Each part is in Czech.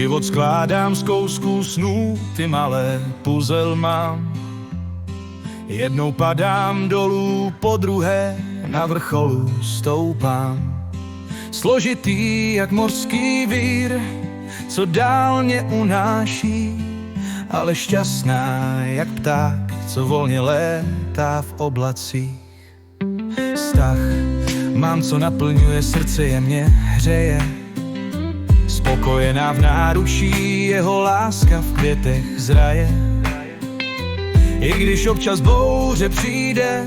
Život skládám z kousků snů, ty malé puzel mám. Jednou padám dolů, po druhé na vrcholu stoupám. Složitý jak mořský vír, co dál mě unáší, ale šťastná jak pták, co volně létá v oblacích. Vztah mám, co naplňuje srdce, je mě hřeje. Spokojená v náručí, jeho láska v květech zraje. I když občas bouře přijde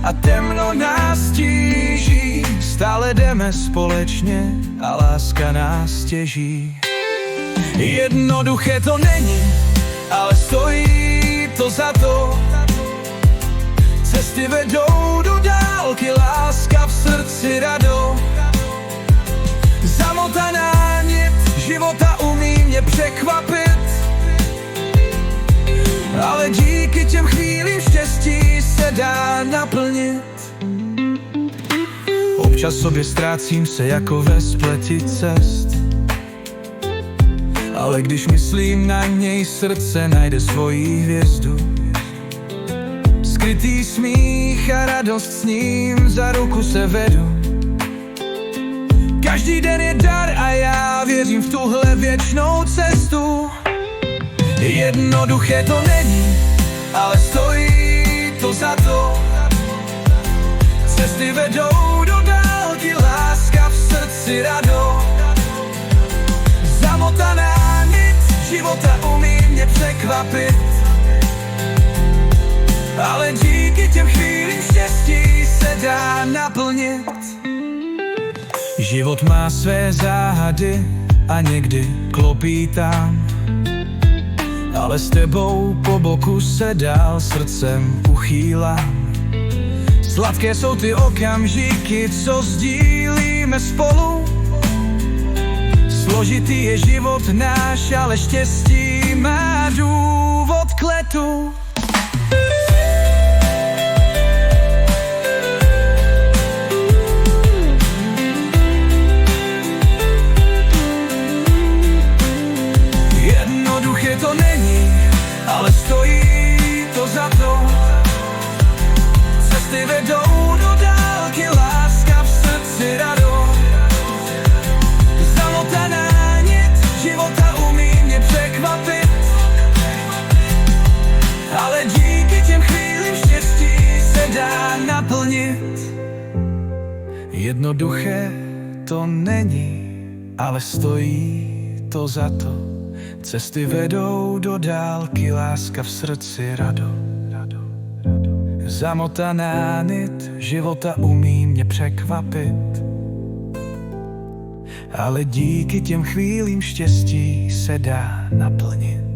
a temno nás tíží, stále jdeme společně a láska nás těží. Jednoduché to není, ale stojí to za to. Cesty vedou do dálky, láska v srdci rado. Zamotaná nit života umí mě překvapit, ale díky těm chvílím štěstí se dá naplnit. Občas sobě ztrácím se jako ve spleti cest, ale když myslím na něj, srdce najde svoji hvězdu. Skrytý smích a radost s ním za ruku se vedu. Každý den je dar a já věřím v tuhle věčnou cestu. Jednoduché to není, ale stojí to za to. Cesty vedou do dálky, láska v srdci rado. Zamotaná nit života umí mě překvapit, ale díky těm chvílím štěstí se dá naplnit. Život má své záhady a někdy klopítám, ale s tebou po boku se dál srdcem uchýlám. Sladké jsou ty okamžiky, co sdílíme spolu. Složitý je život náš, ale štěstí má důvod k letu. Jednoduché to není, ale stojí to za to. Cesty vedou do dálky, láska v srdci rado. Zamotaná nit života umí mě překvapit, ale díky těm chvílím štěstí se dá naplnit. Jednoduché to není, ale stojí to za to. Cesty vedou do dálky, láska v srdci rado. Zamotaná nit života umí mě překvapit, ale díky těm chvílím štěstí se dá naplnit.